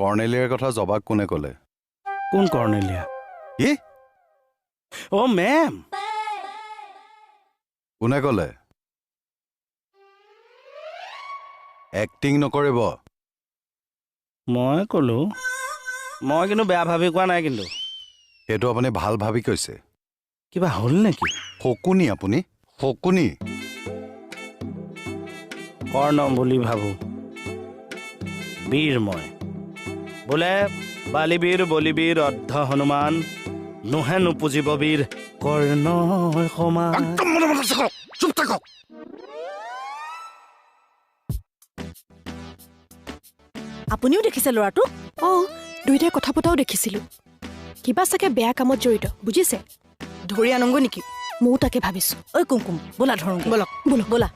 কৰ্ণেলিয়াৰ কথা জবাক কোনে ক'লে? কোন কৰ্ণেলিয়া? কি? অ' মেম। কোনে ক'লে? এক্টিং নকৰিব। মই ক'লো। মই কিন্তু বেয়া ভাবি কোৱা নাই কিন্তু। সেইটো আপুনি ভাল ভাবি কৈছে। কিবা হ'ল নেকি? শকুনি আপুনি, শকুনি। কৰ্ণ বুলি ভাবোঁ। বীৰ মই। বোলে বালিবীৰ বলিবীৰ অৰ্ধ হনুমান নোহে নুপুজিব বীৰ কৰ্ণৰ সমান। চুপ থাকক। আপুনিও দেখিছে ল'ৰাটো? অঁ, দুয়োটাই কথা পতাও দেখিছিলোঁ। কিবা চাগে বেয়া কামত জড়িত, বুজিছে? ধৰি আনংগৈ নেকি? ময়ো তাকে ভাবিছোঁ। ঐ কুমকুম, ব'লা ধৰোঁ। ব'লক ব'লক। ব'লা।